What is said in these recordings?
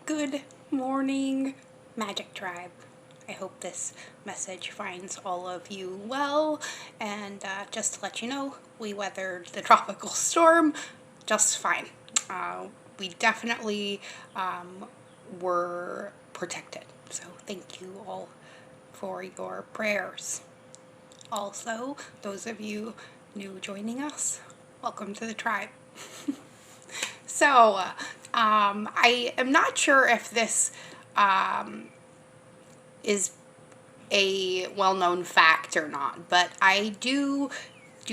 Good morning, Magic Tribe. I hope this message finds all of you well, and just to let you know, we weathered the tropical storm just fine. We definitely were protected, so thank you all for your prayers. Also, those of you new joining us, welcome to the tribe. So, I am not sure if this is a well-known fact or not, but I do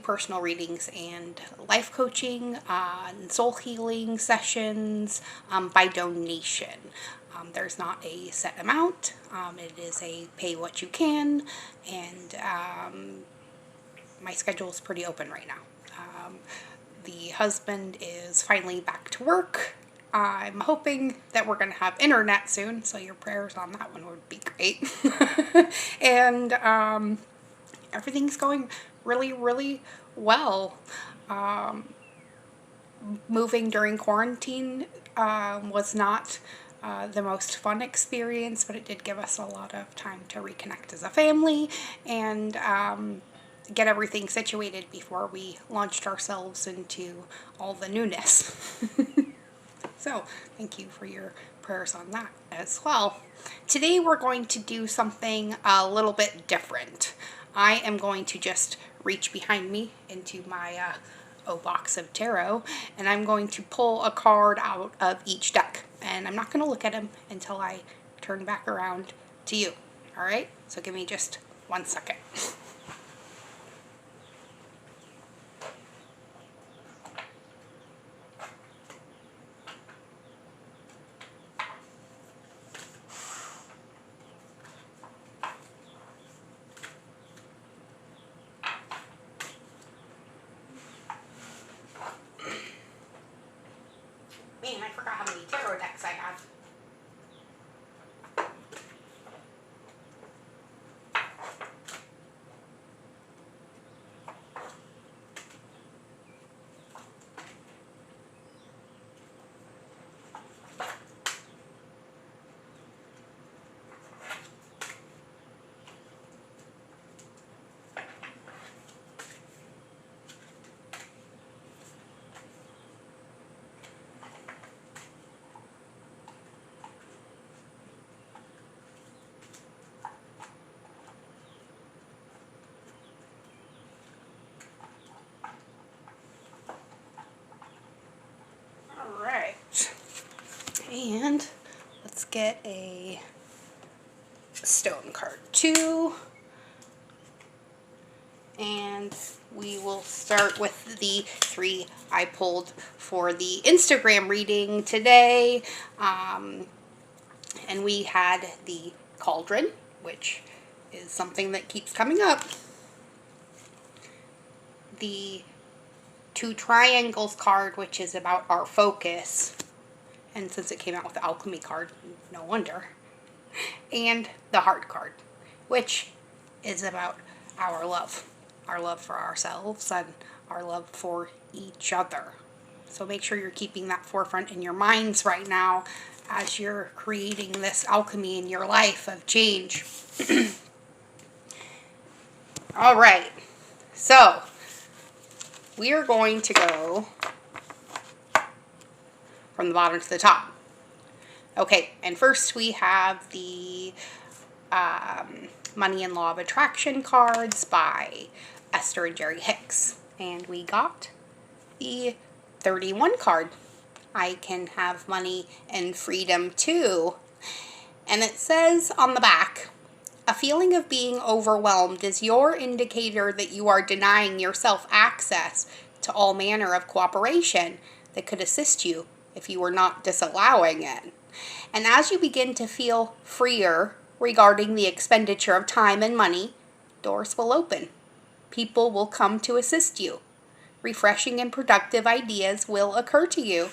personal readings and life coaching and soul healing sessions by donation. There's not a set amount. It is a pay what you can, and my schedule is pretty open right now. The husband is finally back to work. I'm hoping that we're going to have internet soon, so your prayers on that one would be great. And everything's going really, really well. Moving during quarantine was not the most fun experience, but it did give us a lot of time to reconnect as a family and get everything situated before we launched ourselves into all the newness. So thank you for your prayers on that as well. Today we're going to do something a little bit different. I am going to just reach behind me into my box of tarot, and I'm going to pull a card out of each deck. And I'm not going to look at them until I turn back around to you. All right? So give me just 1 second. Man, I forgot how many tarot decks I have. And let's get a stone card 2. And we will start with the 3 I pulled for the Instagram reading today. And we had the cauldron, which is something that keeps coming up. The 2 triangles card, which is about our focus. And since it came out with the alchemy card, no wonder. And the heart card, which is about our love for ourselves and our love for each other. So make sure you're keeping that forefront in your minds right now as you're creating this alchemy in your life of change. All right, so we are going to go from the bottom to the top. Okay, and first we have the Money and Law of Attraction cards by Esther and Jerry Hicks. And we got the 31 card. I can have money and freedom too. And it says on the back, a feeling of being overwhelmed is your indicator that you are denying yourself access to all manner of cooperation that could assist you if you were not disallowing it. And as you begin to feel freer regarding the expenditure of time and money, doors will open. People will come to assist you. Refreshing and productive ideas will occur to you,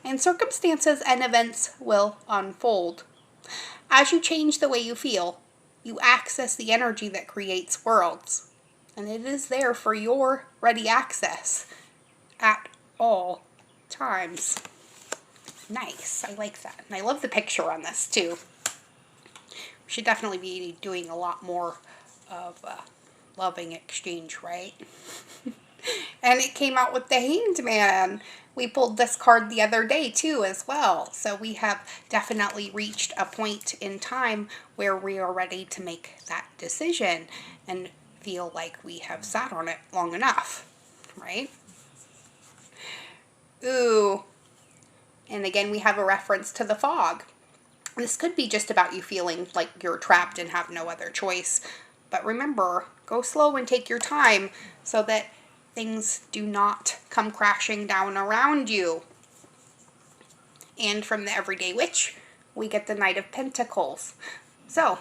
and circumstances and events will unfold. As you change the way you feel, you access the energy that creates worlds, and it is there for your ready access at all times. Nice. I like that. And I love the picture on this too. We should definitely be doing a lot more of loving exchange, right? And it came out with the Hanged Man. We pulled this card the other day too as well. So we have definitely reached a point in time where we are ready to make that decision and feel like we have sat on it long enough, right? Ooh. And again, we have a reference to the fog. This could be just about you feeling like you're trapped and have no other choice. But remember, go slow and take your time so that things do not come crashing down around you. And from the Everyday Witch, we get the Knight of Pentacles. So,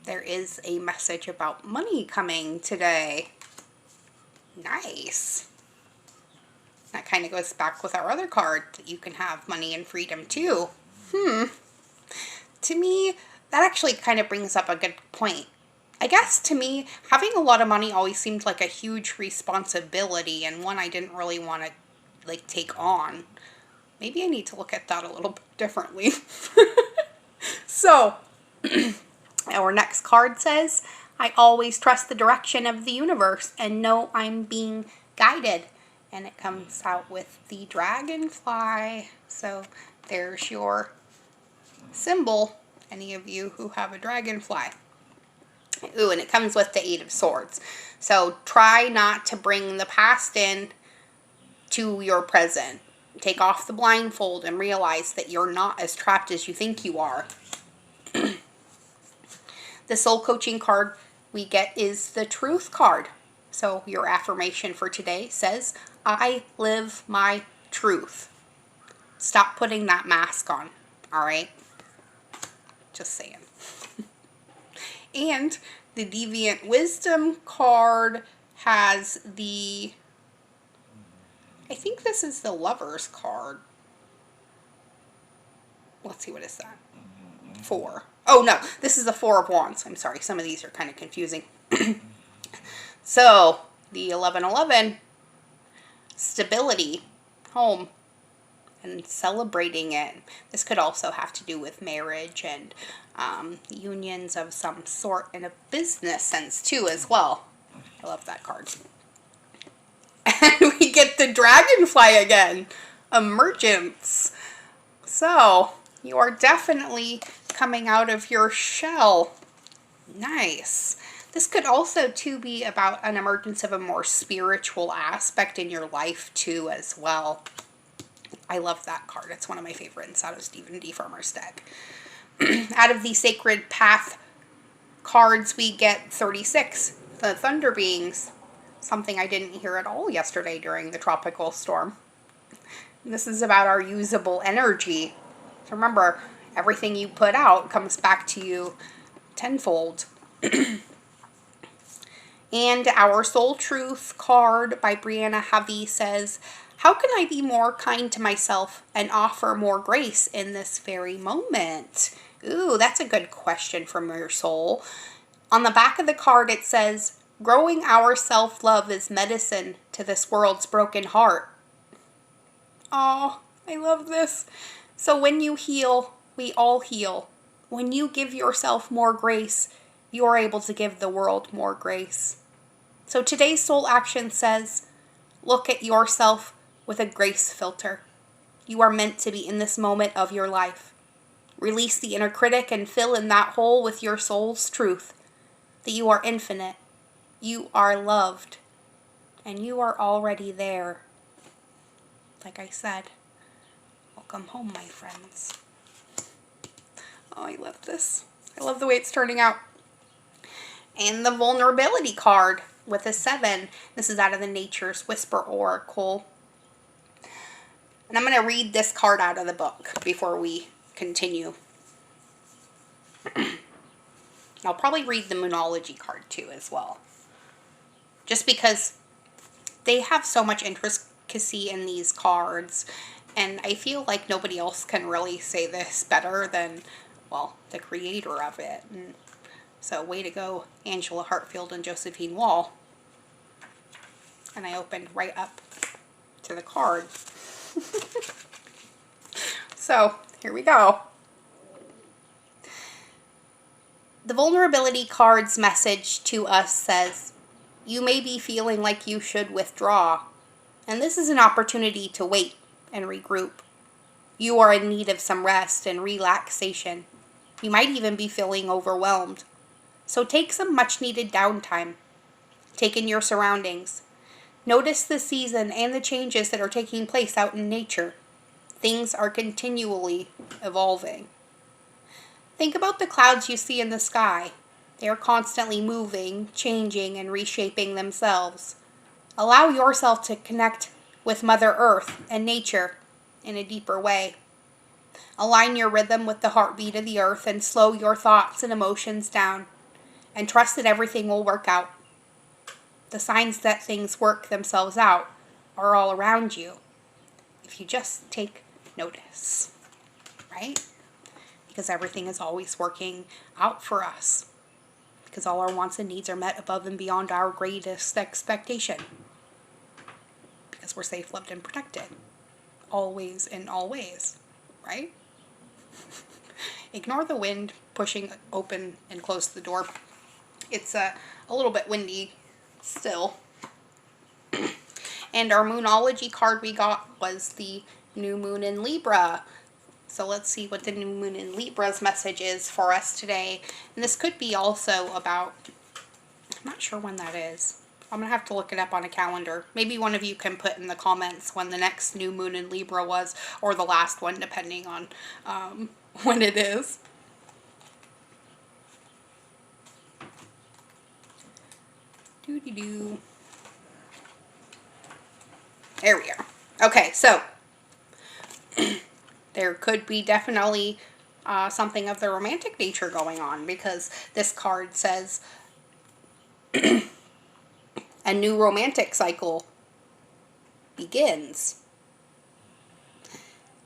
there is a message about money coming today. Nice. That kind of goes back with our other card, that you can have money and freedom too. To me, that actually kind of brings up a good point. I guess to me, having a lot of money always seemed like a huge responsibility and one I didn't really want to like take on. Maybe I need to look at that a little bit differently. So, our next card says, I always trust the direction of the universe and know I'm being guided. And it comes out with the dragonfly. So, there's your symbol, any of you who have a dragonfly. Ooh, and it comes with the 8 of Swords. So try not to bring the past in to your present. Take off the blindfold and realize that you're not as trapped as you think you are. The soul coaching card we get is the Truth card. So your affirmation for today says, I live my truth. Stop putting that mask on, all right? Just saying. And the Deviant Wisdom card has the, I think this is the Lover's card. Let's see, what is that? 4. Oh no, this is the 4 of Wands. I'm sorry, some of these are kind of confusing. So, the 1111, stability, home, and celebrating it. This could also have to do with marriage and unions of some sort in a business sense too as well. I love that card. And we get the dragonfly again. Emergence. So, you are definitely coming out of your shell. Nice. This could also too be about an emergence of a more spiritual aspect in your life too as well. I love that card. It's one of my favorites out of Stephen D. Farmer's deck. Out of the Sacred Path cards, we get 36, the Thunder Beings. Something I didn't hear at all yesterday during the tropical storm. This is about our usable energy. So remember, everything you put out comes back to you tenfold. And our Soul Truth card by Brianna Hovey says, how can I be more kind to myself and offer more grace in this very moment? Ooh, that's a good question from your soul. On the back of the card it says, growing our self-love is medicine to this world's broken heart. Oh, I love this. So when you heal, we all heal. When you give yourself more grace, you're able to give the world more grace. So today's soul action says, look at yourself with a grace filter. You are meant to be in this moment of your life. Release the inner critic and fill in that hole with your soul's truth. That you are infinite. You are loved. And you are already there. Like I said, welcome home, my friends. Oh, I love this. I love the way it's turning out. And the vulnerability card with a 7. This is out of the Nature's Whisper Oracle. And I'm going to read this card out of the book before we continue. I'll probably read the Moonology card too as well. Just because they have so much intricacy in these cards. And I feel like nobody else can really say this better than, well, the creator of it. And so way to go, Angela Hartfield and Josephine Wall. And I opened right up to the card. So here we go. The vulnerability card's message to us says, you may be feeling like you should withdraw, and this is an opportunity to wait and regroup. You are in need of some rest and relaxation. You might even be feeling overwhelmed. So take some much-needed downtime. Take in your surroundings. Notice the season and the changes that are taking place out in nature. Things are continually evolving. Think about the clouds you see in the sky. They are constantly moving, changing, and reshaping themselves. Allow yourself to connect with Mother Earth and nature in a deeper way. Align your rhythm with the heartbeat of the earth and slow your thoughts and emotions down. And trust that everything will work out. The signs that things work themselves out are all around you, if you just take notice, right? Because everything is always working out for us. Because all our wants and needs are met above and beyond our greatest expectation. Because we're safe, loved, and protected. Always in all ways, right? Ignore the wind pushing open and close the door. It's a little bit windy still. And our Moonology card we got was the new moon in Libra. So let's see what the new moon in Libra's message is for us today. And this could be also about, I'm not sure when that is. I'm going to have to look it up on a calendar. Maybe one of you can put in the comments when the next new moon in Libra was, or the last one, depending on when it is. Doo-dee-doo. There we are. Okay, so there could be definitely something of the romantic nature going on, because this card says a new romantic cycle begins.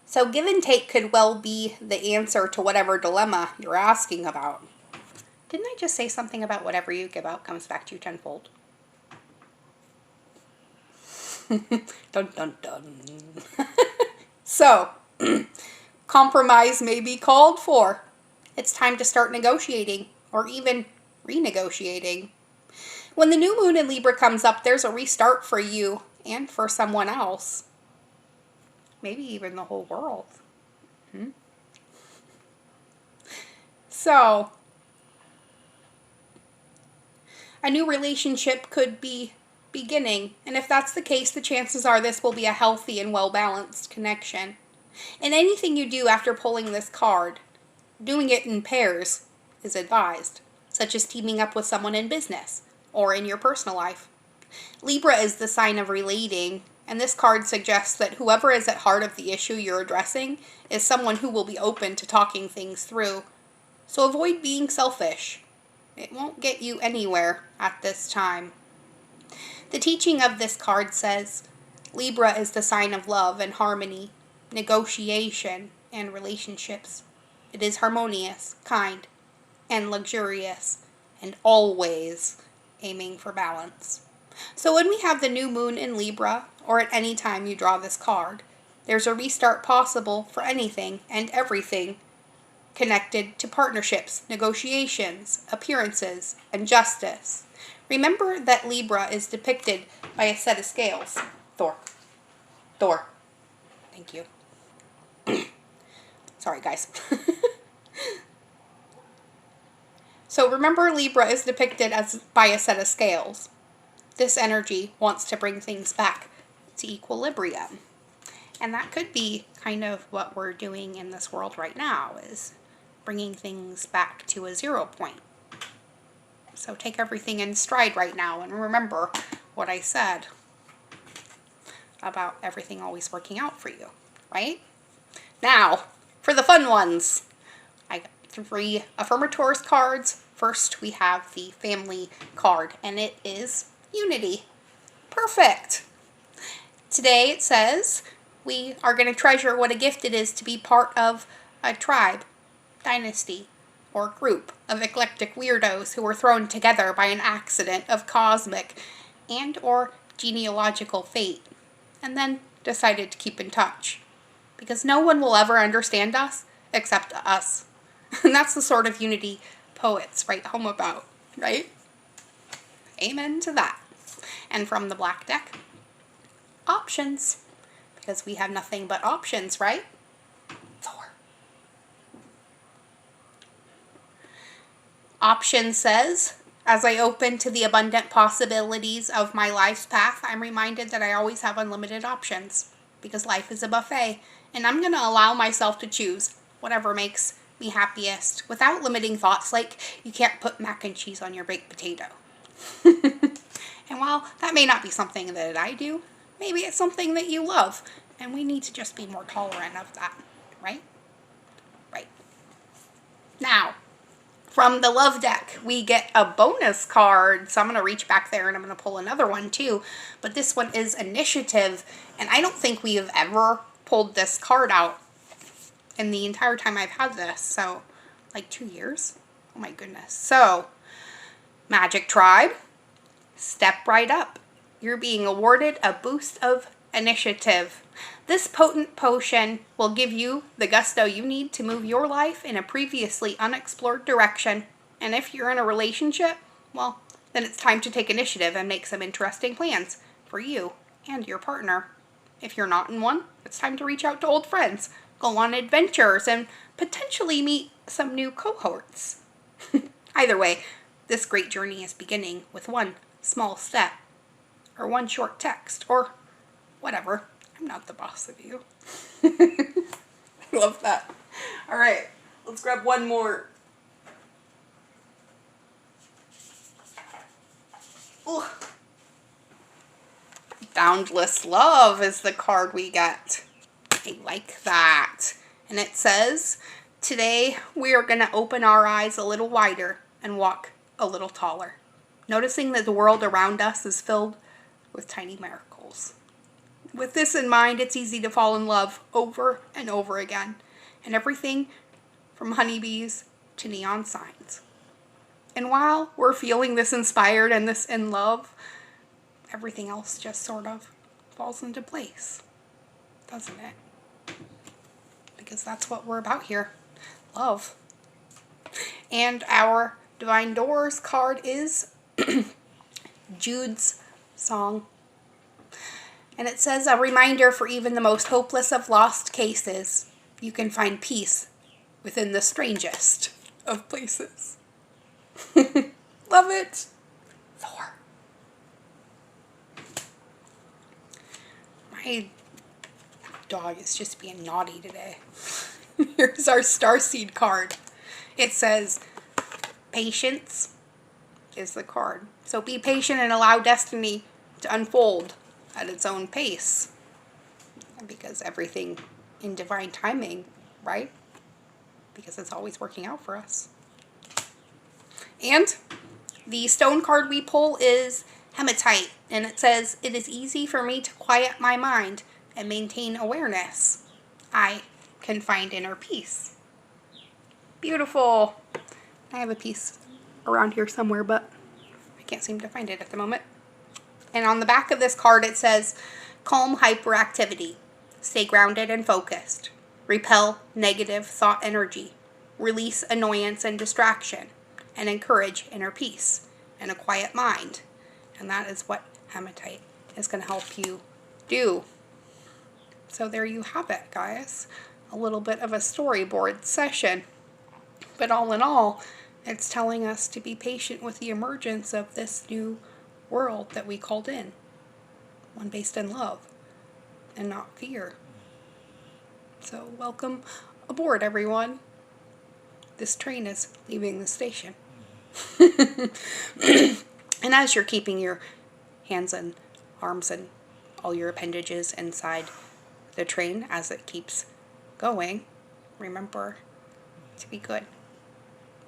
So give and take could well be the answer to whatever dilemma you're asking about. Didn't I just say something about whatever you give out comes back to you tenfold? Dun dun dun. So, compromise may be called for. It's time to start negotiating, or even renegotiating. When the new moon in Libra comes up, there's a restart for you and for someone else. Maybe even the whole world. So, a new relationship could be beginning, and if that's the case, the chances are this will be a healthy and well-balanced connection. And anything you do after pulling this card, doing it in pairs is advised, such as teaming up with someone in business or in your personal life. Libra is the sign of relating, and this card suggests that whoever is at heart of the issue you're addressing is someone who will be open to talking things through. So avoid being selfish. It won't get you anywhere at this time. The teaching of this card says, Libra is the sign of love and harmony, negotiation, and relationships. It is harmonious, kind, and luxurious, and always aiming for balance. So when we have the new moon in Libra, or at any time you draw this card, there's a restart possible for anything and everything connected to partnerships, negotiations, appearances, and justice. Remember that Libra is depicted by a set of scales. Thor. Thank you. Sorry, guys. So remember, Libra is depicted as by a set of scales. This energy wants to bring things back to equilibrium. And that could be kind of what we're doing in this world right now, is bringing things back to a 0 point. So take everything in stride right now and remember what I said about everything always working out for you, right? Now, for the fun ones, I got 3 Affirmators cards. First, we have the family card, and it is Unity. Perfect. Today it says we are going to treasure what a gift it is to be part of a tribe, dynasty, or group of eclectic weirdos who were thrown together by an accident of cosmic and or genealogical fate, and then decided to keep in touch. because no one will ever understand us except us. And that's the sort of unity poets write home about, right? Amen to that. And from the black deck, options, because we have nothing but options, right? 4. Option says, as I open to the abundant possibilities of my life's path, I'm reminded that I always have unlimited options, because life is a buffet, and I'm going to allow myself to choose whatever makes me happiest without limiting thoughts like you can't put mac and cheese on your baked potato. And while that may not be something that I do, maybe it's something that you love, and we need to just be more tolerant of that, right? Right. Now, from the love deck, we get a bonus card. So I'm going to reach back there and I'm going to pull another one too. But this one is initiative. And I don't think we have ever pulled this card out in the entire time I've had this. So, like 2 years. Oh my goodness. So, Magic Tribe, step right up. You're being awarded a boost of initiative. This potent potion will give you the gusto you need to move your life in a previously unexplored direction. And if you're in a relationship, well, then it's time to take initiative and make some interesting plans for you and your partner. If you're not in one, it's time to reach out to old friends, go on adventures, and potentially meet some new cohorts. Either way, this great journey is beginning with one small step, or one short text, or whatever. I'm not the boss of you. I love that. All right, let's grab one more. Ooh. Boundless Love is the card we get. I like that. And it says, today we are going to open our eyes a little wider and walk a little taller, noticing that the world around us is filled with tiny miracles. With this in mind, it's easy to fall in love over and over again, and everything from honeybees to neon signs. And while we're feeling this inspired and this in love, everything else just sort of falls into place, doesn't it? Because that's what we're about here, love. And our Divine Doors card is Jude's Song. And it says, a reminder for even the most hopeless of lost cases, you can find peace within the strangest of places. Love it. 4. My dog is just being naughty today. Here's our Starseed card. It says, patience is the card. So be patient and allow destiny to unfold at its own pace. Because everything in divine timing, right? Because it's always working out for us. And the stone card we pull is Hematite. And it says, it is easy for me to quiet my mind and maintain awareness. I can find inner peace. Beautiful. I have a piece around here somewhere, but I can't seem to find it at the moment. And on the back of this card it says, calm hyperactivity. Stay grounded and focused. Repel negative thought energy. Release annoyance and distraction. And encourage inner peace and a quiet mind. And that is what Hematite is going to help you do. So there you have it, guys. A little bit of a storyboard session. But all in all, it's telling us to be patient with the emergence of this new world that we called in. One based in love and not fear. So welcome aboard, everyone. This train is leaving the station. And as you're keeping your hands and arms and all your appendages inside the train as it keeps going, remember to be good.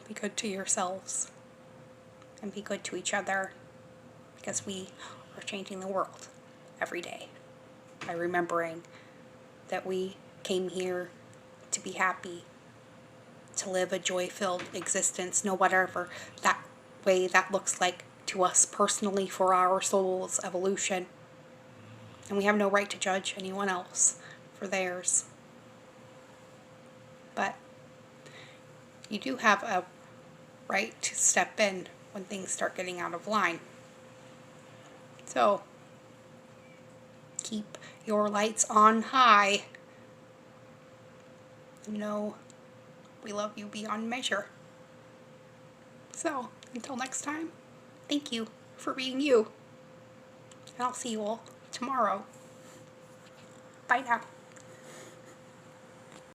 Be good to yourselves. And be good to each other. Because we are changing the world every day. By remembering that we came here to be happy. To live a joy-filled existence, no whatever that way that looks like to us personally for our soul's evolution. And we have no right to judge anyone else for theirs. but you do have a right to step in when things start getting out of line. So keep your lights on high. Know we love you beyond measure. So until next time, thank you for being you. And I'll see you all tomorrow. Bye now.